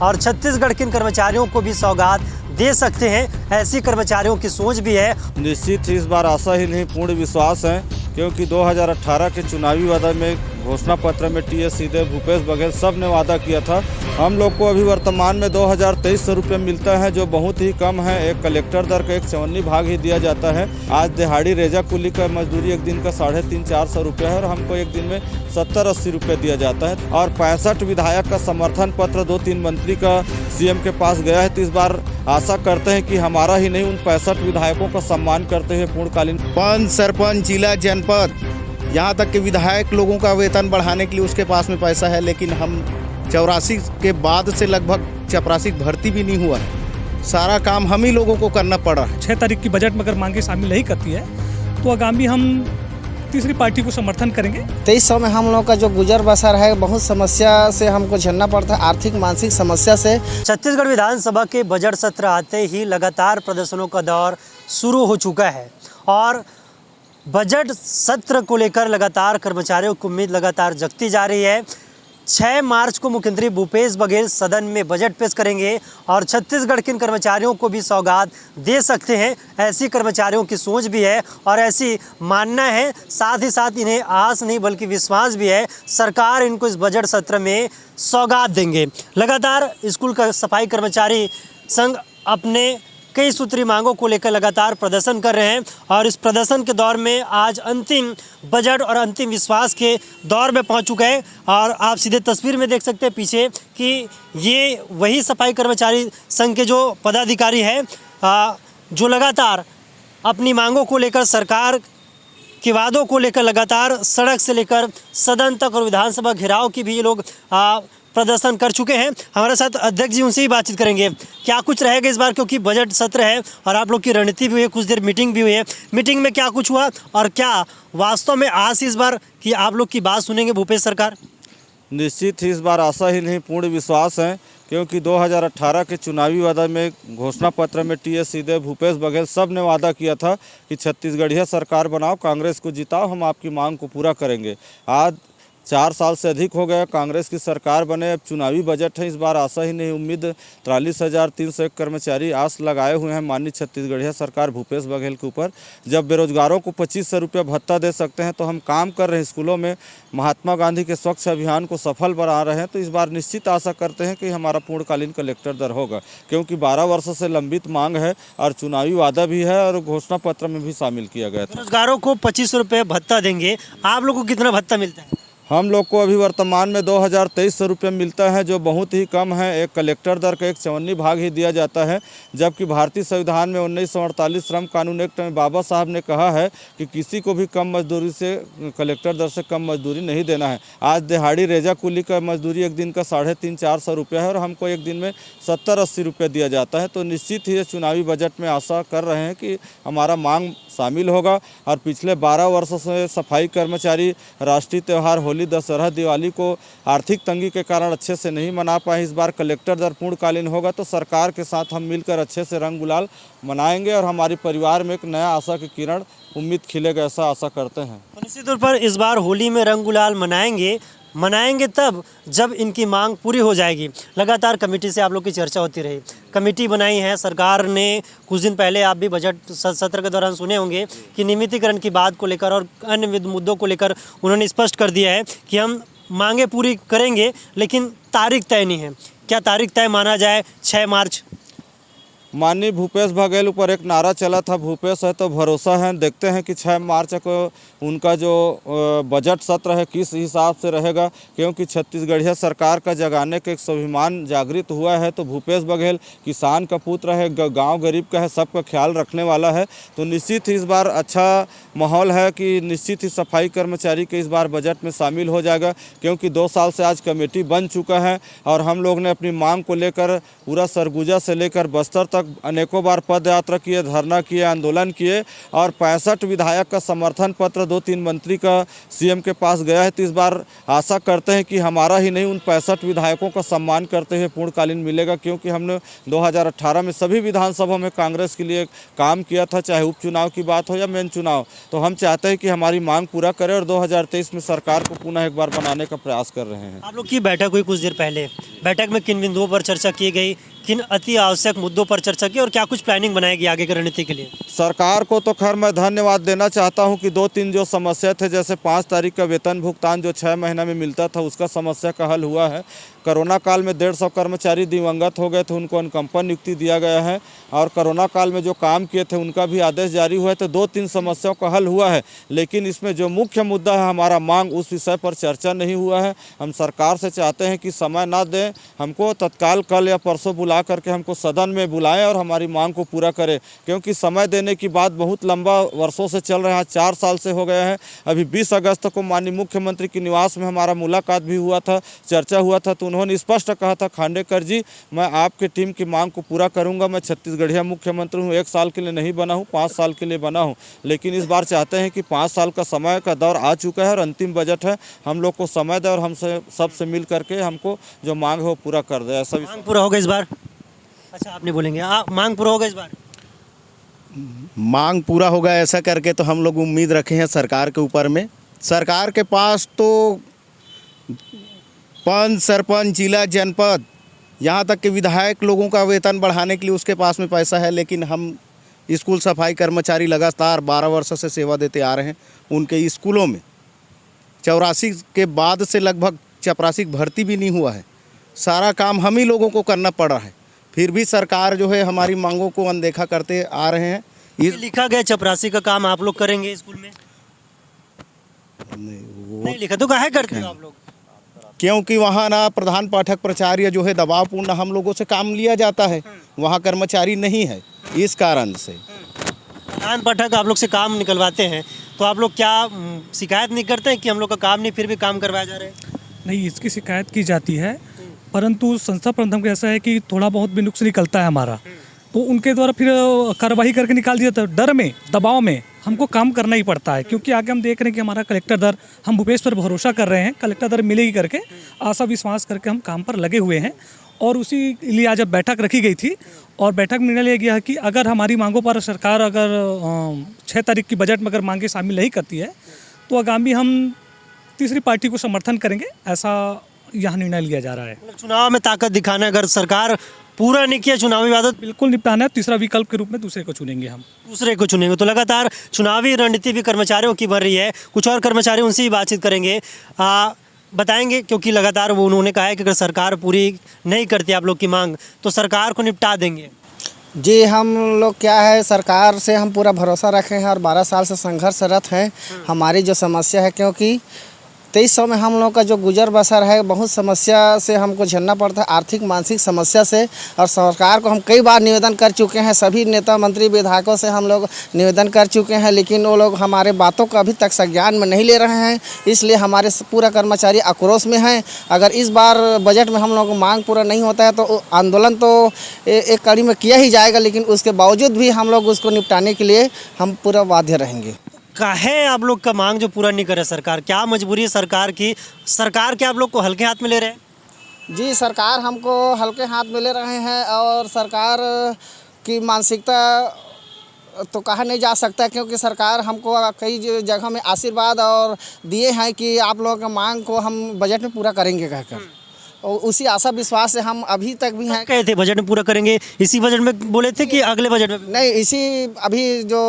और छत्तीसगढ़ के इन कर्मचारियों को भी सौगात दे सकते हैं, ऐसी कर्मचारियों की सोच भी है। निश्चित ही इस बार आशा ही नहीं पूर्ण विश्वास है, क्योंकि 2018 के चुनावी वादा में घोषणा पत्र में टीएस सीधे भूपेश बघेल सब ने वादा किया था। हम लोग को अभी वर्तमान में 2300 रुपये मिलता है, जो बहुत ही कम है। एक कलेक्टर दर का 1/54 भाग ही दिया जाता है। आज दिहाड़ी रेजा कुली का मजदूरी एक दिन का 350-400 रुपये है और हमको एक दिन में 70-80 रुपये दिया जाता है। और 65 विधायक का समर्थन पत्र 2-3 मंत्री का सीएम के पास गया है। तो इस बार आशा करते हैं कि हमारा ही नहीं, उन 65 विधायकों का सम्मान करते हुए पूर्णकालीन पंच, सरपंच, जिला, जनपद, यहाँ तक कि विधायक लोगों का वेतन बढ़ाने के लिए उसके पास में पैसा है, लेकिन हम 84 के बाद से लगभग चपरासी भर्ती भी नहीं हुआ है। सारा काम हम ही लोगों को करना पड़ रहा है। 6 तारीख की बजट में अगर मांगे शामिल नहीं करती है तो आगामी हम तीसरी पार्टी को समर्थन करेंगे। 2300 में हम लोग का जो गुजर बसर है बहुत समस्या से हमको झेलना पड़ता है, आर्थिक मानसिक समस्या से। छत्तीसगढ़ विधानसभा के बजट सत्र आते ही लगातार प्रदर्शनों का दौर शुरू हो चुका है और बजट सत्र को लेकर लगातार कर्मचारियों की उम्मीद लगातार जगती जा रही है। 6 मार्च को मुख्यमंत्री भूपेश बघेल सदन में बजट पेश करेंगे और छत्तीसगढ़ के इन कर्मचारियों को भी सौगात दे सकते हैं, ऐसी कर्मचारियों की सोच भी है और ऐसी मानना है। साथ ही साथ इन्हें आस नहीं बल्कि विश्वास भी है, सरकार इनको इस बजट सत्र में सौगात देंगे। लगातार स्कूल का सफाई कर्मचारी संघ अपने कई सूत्री मांगों को लेकर लगातार प्रदर्शन कर रहे हैं और इस प्रदर्शन के दौर में आज अंतिम बजट और अंतिम विश्वास के दौर में पहुंच चुका है। और आप सीधे तस्वीर में देख सकते हैं पीछे कि ये वही सफाई कर्मचारी संघ के जो पदाधिकारी हैं जो लगातार अपनी मांगों को लेकर, सरकार के वादों को लेकर लगातार सड़क से लेकर सदन तक और विधानसभा घेराव की भी ये लोग प्रदर्शन कर चुके हैं। हमारे साथ अध्यक्ष जी, उनसे ही बातचीत करेंगे क्या कुछ रहेगा इस बार, क्योंकि बजट सत्र है और आप लोग की रणनीति भी हुई है, कुछ देर मीटिंग भी हुई है। मीटिंग में क्या कुछ हुआ और क्या वास्तव में आस इस बार कि आप लोग की बात सुनेंगे भूपेश सरकार? निश्चित ही इस बार आशा ही नहीं पूर्ण विश्वास है, क्योंकि 2018 के चुनावी वादा में घोषणा पत्र में टीएस सीधे भूपेश बघेल सब ने वादा किया था कि छत्तीसगढ़िया सरकार बनाओ, कांग्रेस को जिताओ, हम आपकी मांग को पूरा करेंगे। आज 4 साल से अधिक हो गया कांग्रेस की सरकार बने, अब चुनावी बजट है। इस बार आशा ही नहीं उम्मीद 43,301 कर्मचारी आस लगाए हुए हैं माननीय छत्तीसगढ़िया सरकार भूपेश बघेल के ऊपर। जब बेरोजगारों को 2500 रुपये भत्ता दे सकते हैं तो हम काम कर रहे हैं, स्कूलों में महात्मा गांधी के स्वच्छ अभियान को सफल बना रहे हैं। तो इस बार निश्चित आशा करते हैं कि हमारा पूर्णकालीन कलेक्टर दर होगा, क्योंकि 12 वर्षों से लंबित मांग है और चुनावी वादा भी है और घोषणा पत्र में भी शामिल किया गया था। बेरोजगारों को 2500 रुपये भत्ता देंगे, आप लोग को कितना भत्ता मिलता है? हम लोग को अभी वर्तमान में 2300 रुपये मिलता है, जो बहुत ही कम है। एक कलेक्टर दर का 1/54 भाग ही दिया जाता है, जबकि भारतीय संविधान में 1948 श्रम कानून एक्ट में बाबा साहब ने कहा है कि किसी को भी कम मजदूरी से, कलेक्टर दर से कम मजदूरी नहीं देना है। आज दिहाड़ी रेजा कुली का मजदूरी एक दिन का 350-400 रुपये है और हमको एक दिन में 70-80 रुपये दिया जाता है। तो निश्चित ही चुनावी बजट में आशा कर रहे हैं कि हमारा मांग शामिल होगा। और पिछले 12 वर्षों से सफाई कर्मचारी राष्ट्रीय त्यौहार होली, दशहरा, दिवाली को आर्थिक तंगी के कारण अच्छे से नहीं मना पाए। इस बार कलेक्टर दर पूर्णकालीन होगा तो सरकार के साथ हम मिलकर अच्छे से रंग गुलाल मनाएंगे और हमारे परिवार में एक नया आशा की किरण, उम्मीद खिलेगा, ऐसा आशा करते हैं। निश्चित तौर पर इस बार होली में रंग गुलाल मनाएंगे तब जब इनकी मांग पूरी हो जाएगी। लगातार कमेटी से आप लोग की चर्चा होती रही, कमेटी बनाई है सरकार ने। कुछ दिन पहले आप भी बजट सत्र के दौरान सुने होंगे कि नियमितीकरण की बात को लेकर और अन्य मुद्दों को लेकर उन्होंने स्पष्ट कर दिया है कि हम मांगे पूरी करेंगे, लेकिन तारीख तय नहीं है। क्या तारीख तय माना जाए 6 मार्च? माननीय भूपेश बघेल ऊपर एक नारा चला था, भूपेश है तो भरोसा है। देखते हैं कि 6 मार्च को उनका जो बजट सत्र है किस हिसाब से रहेगा, क्योंकि छत्तीसगढ़िया सरकार का जगाने का एक स्वाभिमान जागृत हुआ है। तो भूपेश बघेल किसान का पुत्र है, गांव गरीब का है, सबका ख्याल रखने वाला है। तो निश्चित ही इस बार अच्छा माहौल है कि निश्चित ही सफाई कर्मचारी के इस बार बजट में शामिल हो जाएगा, क्योंकि 2 साल से आज कमेटी बन चुका है और हम लोग ने अपनी मांग को लेकर पूरा सरगुजा से लेकर बस्तर तक तक अनेकों बार पद यात्रा किए, धरना किए, आंदोलन किए और 65 विधायक का समर्थन पत्र 2-3 मंत्री का सीएम के पास गया है। तो इस बार आशा करते हैं कि हमारा ही नहीं, उन 65 विधायकों का सम्मान करते हुए पूर्णकालीन मिलेगा, क्योंकि हमने 2018 में सभी विधानसभा में कांग्रेस के लिए काम किया था, चाहे उपचुनाव की बात हो या मेन चुनाव। तो हम चाहते हैं कि हमारी मांग पूरा करें और 2023 में सरकार को पुनः एक बार बनाने का प्रयास कर रहे हैं। आप लोग की बैठक हुई कुछ देर पहले, बैठक में किन बिंदुओं पर चर्चा की गई, किन अति आवश्यक मुद्दों पर चर्चा की और क्या कुछ प्लानिंग बनाएगी आगे की रणनीति के लिए? सरकार को तो खैर मैं धन्यवाद देना चाहता हूं कि 2-3 जो समस्या थे, जैसे 5 तारीख का वेतन भुगतान जो 6 महीना में मिलता था, उसका समस्या का हल हुआ है। कोरोना काल में 150 कर्मचारी दिवंगत हो गए थे, उनको अनुकंपा नियुक्ति दिया गया है और कोरोना काल में जो काम किए थे उनका भी आदेश जारी हुआ है। तो 2-3 समस्याओं का हल हुआ है, लेकिन इसमें जो मुख्य मुद्दा है हमारा मांग, उस विषय पर चर्चा नहीं हुआ है। हम सरकार से चाहते हैं कि समय ना दें, हमको तत्काल कल या परसों बुला करके हमको सदन में बुलाएं और हमारी मांग को पूरा करें, क्योंकि समय देने की बात बहुत लंबा वर्षों से चल रहा है, 4 साल से हो गया है। अभी 20 अगस्त को माननीय मुख्यमंत्री के निवास में हमारा मुलाकात भी हुआ था, चर्चा हुआ था, तो उन्होंने स्पष्ट कहा था, खांडेकर जी मैं आपके टीम की मांग को पूरा करूंगा। मैं छत्तीसगढ़िया मुख्यमंत्री हूं, 1 साल के लिए नहीं बना हूं, 5 साल के लिए बना हूं, लेकिन इस बार चाहते हैं कि 5 साल का समय का दौर आ चुका है और अंतिम बजट है, हम लोग को समय दे और हमसे सबसे मिल करके हमको जो मांग है वो पूरा कर दे। ऐसा मांग पूरा होगा इस बार? अच्छा, आप नहीं बोलेंगे, मांग पूरा होगा इस बार? मांग पूरा होगा ऐसा करके तो हम लोग उम्मीद रखे हैं सरकार के ऊपर में। सरकार के पास तो पंच, सरपंच, जिला, जनपद, यहाँ तक कि विधायक लोगों का वेतन बढ़ाने के लिए उसके पास में पैसा है, लेकिन हम स्कूल सफाई कर्मचारी लगातार 12 वर्ष से सेवा देते आ रहे हैं। उनके स्कूलों में 84 के बाद से लगभग चपरासी भर्ती भी नहीं हुआ है। सारा काम हम ही लोगों को करना पड़ रहा है, फिर भी सरकार जो है हमारी मांगों को अनदेखा करते आ रहे हैं। ये लिखा गया चपरासी का काम आप लोग करेंगे स्कूल में? नहीं लिखा तो काहे करते हो आप लोग? क्योंकि वहाँ ना प्रधान पाठक प्राचार्य जो है दबावपूर्ण हम लोगों से काम लिया जाता है, वहाँ कर्मचारी नहीं है, इस कारण से। प्रधान पाठक आप लोग से काम निकलवाते हैं, तो आप लोग क्या शिकायत नहीं करते हैं कि हम लोग का काम नहीं, फिर भी काम करवाया जा रहा है? नहीं, इसकी शिकायत की जाती है, परंतु संस्था प्रबंधन का ऐसा है कि थोड़ा बहुत भी नुक्स निकलता है हमारा, तो उनके द्वारा फिर कार्रवाई करके निकाल दिया जाता है। डर में, दबाव में हमको काम करना ही पड़ता है, क्योंकि आगे हम देख रहे हैं कि हमारा कलेक्टर दर, हम भूपेश पर भरोसा कर रहे हैं, कलेक्टर दर मिलेगी करके आशा विश्वास करके हम काम पर लगे हुए हैं। और उसी लिए आज जब बैठक रखी गई थी और बैठक में निर्णय लिया गया कि अगर हमारी मांगों पर सरकार अगर 6 तारीख की बजट में अगर मांगे शामिल नहीं करती है, तो आगामी हम तीसरी पार्टी को समर्थन करेंगे, ऐसा यहाँ निर्णय लिया जा रहा है। चुनाव में ताकत दिखाना, अगर सरकार पूरा नहीं किया चुनावी वादा, बिल्कुल निपटाना है, तीसरा विकल्प के रूप में दूसरे को चुनेंगे हम। दूसरे को चुनेंगे। तो लगातार चुनावी रणनीति भी कर्मचारियों की बढ़ रही है। कुछ और कर्मचारी, उनसे ही बातचीत करेंगे, बताएंगे, क्योंकि लगातार वो उन्होंने कहा है कि अगर सरकार पूरी नहीं करती आप लोग की मांग तो सरकार को निपटा देंगे। जी, हम लोग क्या है, सरकार से हम पूरा भरोसा रखे हैं और 12 साल से संघर्षरत हैं। हमारी जो समस्या है, क्योंकि 2300 में हम लोग का जो गुजर बसर है, बहुत समस्या से हमको झेलना पड़ता है, आर्थिक मानसिक समस्या से। और सरकार को हम कई बार निवेदन कर चुके हैं, सभी नेता मंत्री विधायकों से हम लोग निवेदन कर चुके हैं, लेकिन वो लोग हमारे बातों का अभी तक संज्ञान में नहीं ले रहे हैं। इसलिए हमारे पूरा कर्मचारी आक्रोश में हैं। अगर इस बार बजट में हम लोग को मांग पूरा नहीं होता है तो आंदोलन तो एक कड़ी में किया ही जाएगा, लेकिन उसके बावजूद भी हम लोग उसको निपटाने के लिए हम पूरा बाध्य रहेंगे। काहे आप लोग का मांग जो पूरा नहीं करे सरकार? क्या मजबूरी है सरकार की? सरकार क्या आप लोग को हल्के हाथ में ले रहे हैं? जी, सरकार हमको हल्के हाथ में ले रहे हैं और सरकार की मानसिकता तो कहा नहीं जा सकता, क्योंकि सरकार हमको कई जगह में आशीर्वाद और दिए हैं कि आप लोगों की मांग को हम बजट में पूरा करेंगे कहकर, और उसी आशा विश्वास से हम अभी तक भी हैं। कहे थे बजट में पूरा करेंगे, इसी बजट में बोले थे कि अगले बजट में? नहीं, इसी अभी जो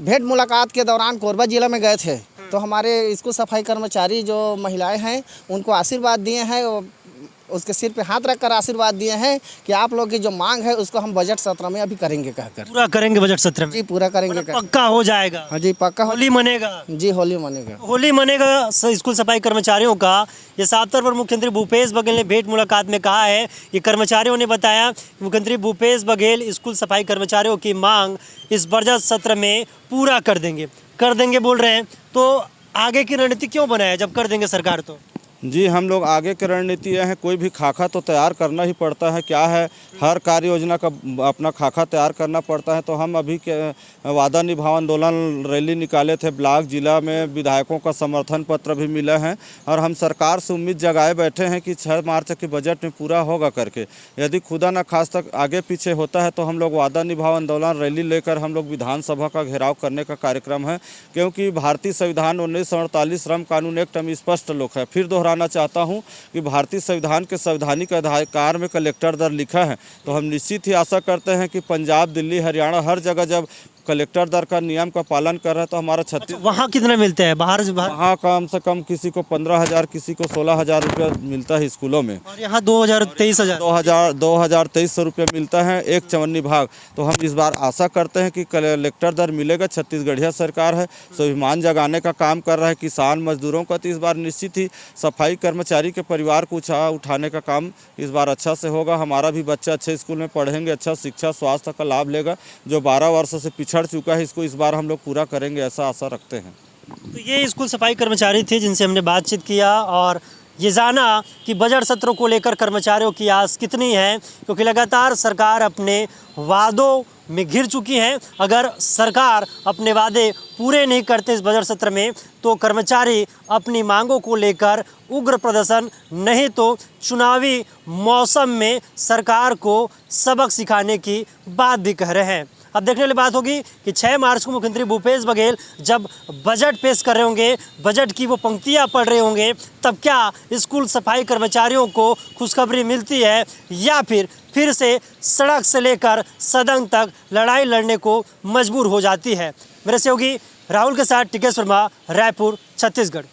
भेंट मुलाकात के दौरान कोरबा जिला में गए थे, तो हमारे स्कूल सफाई कर्मचारी जो महिलाएं हैं उनको आशीर्वाद दिए हैं, उसके सिर पे हाथ रखकर आशीर्वाद दिए हैं कि आप लोग की जो मांग है उसको हम बजट सत्र में अभी करेंगे कहकर। पूरा करेंगे बजट सत्र में? जी, पूरा करेंगे। पक्का हो जाएगा? हाँ जी, पक्का। होली मनेगा? जी, होली मनेगा। होली मनेगा स्कूल सफाई कर्मचारियों का। ये साफ तौर पर मुख्यमंत्री भूपेश बघेल ने भेंट मुलाकात में कहा है। ये कर्मचारियों ने बताया कि मुख्यमंत्री भूपेश बघेल स्कूल सफाई कर्मचारियों की मांग इस बजट सत्र में पूरा कर देंगे बोल रहे हैं। तो आगे की रणनीति क्यों बनाया जब कर देंगे सरकार? तो जी, हम लोग आगे की रणनीति यह है, कोई भी खाका तो तैयार करना ही पड़ता है। क्या है, हर कार्य योजना का अपना खाका तैयार करना पड़ता है। तो हम अभी के वादा निभाओ आंदोलन रैली निकाले थे ब्लॉक जिला में, विधायकों का समर्थन पत्र भी मिला है और हम सरकार से उम्मीद जगाए बैठे हैं कि 6 मार्च के बजट में पूरा होगा करके। यदि खुदा न खास तक आगे पीछे होता है तो हम लोग वादा निभाओ आंदोलन रैली लेकर हम लोग विधानसभा का घेराव करने का कार्यक्रम है, क्योंकि भारतीय संविधान 1948 श्रम कानून एक्ट में स्पष्ट लोक है। फिर दोहराना चाहता हूं कि भारतीय संविधान के संवैधानिक अधिकार में कलेक्टर दर लिखा है, तो हम निश्चित ही आशा करते हैं कि पंजाब, दिल्ली, हरियाणा हर जगह जब कलेक्टर दर का नियम का पालन कर रहा है तो हमारा वहाँ कितने मिलते हैं बाहर से बाहर? वहाँ कम से कम किसी को 15,000, किसी को 16,000 रुपया मिलता है स्कूलों में, और यहाँ 2,2300 रुपये मिलता है एक चवन्नी भाग। तो हम इस बार आशा करते हैं कि कलेक्टर दर मिलेगा। छत्तीसगढ़िया सरकार है, स्वाभिमान जगाने का काम कर रहा है किसान मजदूरों का, तो इस बार निश्चित ही सफाई कर्मचारी के परिवार को उठाने का काम इस बार अच्छा से होगा। हमारा भी बच्चा अच्छे स्कूल में पढ़ेंगे, अच्छा शिक्षा स्वास्थ्य का लाभ लेगा। जो 12 वर्षों से पिछड़ चुका है इसको इस बार हम लोग पूरा करेंगे, ऐसा आशा रखते हैं। तो ये स्कूल सफाई कर्मचारी थे जिनसे हमने बातचीत किया और ये जाना कि बजट सत्र को लेकर कर्मचारियों की आस कितनी है, क्योंकि लगातार सरकार अपने वादों में घिर चुकी है। अगर सरकार अपने वादे पूरे नहीं करते इस बजट सत्र में तो कर्मचारी अपनी मांगों को लेकर उग्र प्रदर्शन, नहीं तो चुनावी मौसम में सरकार को सबक सिखाने की बात भी कह रहे हैं। अब देखने वाली बात होगी कि 6 मार्च को मुख्यमंत्री भूपेश बघेल जब बजट पेश कर रहे होंगे, बजट की वो पंक्तियां पढ़ रहे होंगे, तब क्या स्कूल सफाई कर्मचारियों को खुशखबरी मिलती है या फिर से सड़क से लेकर सदन तक लड़ाई लड़ने को मजबूर हो जाती है। मेरे सहयोगी राहुल के साथ टिकेश वर्मा, रायपुर, छत्तीसगढ़।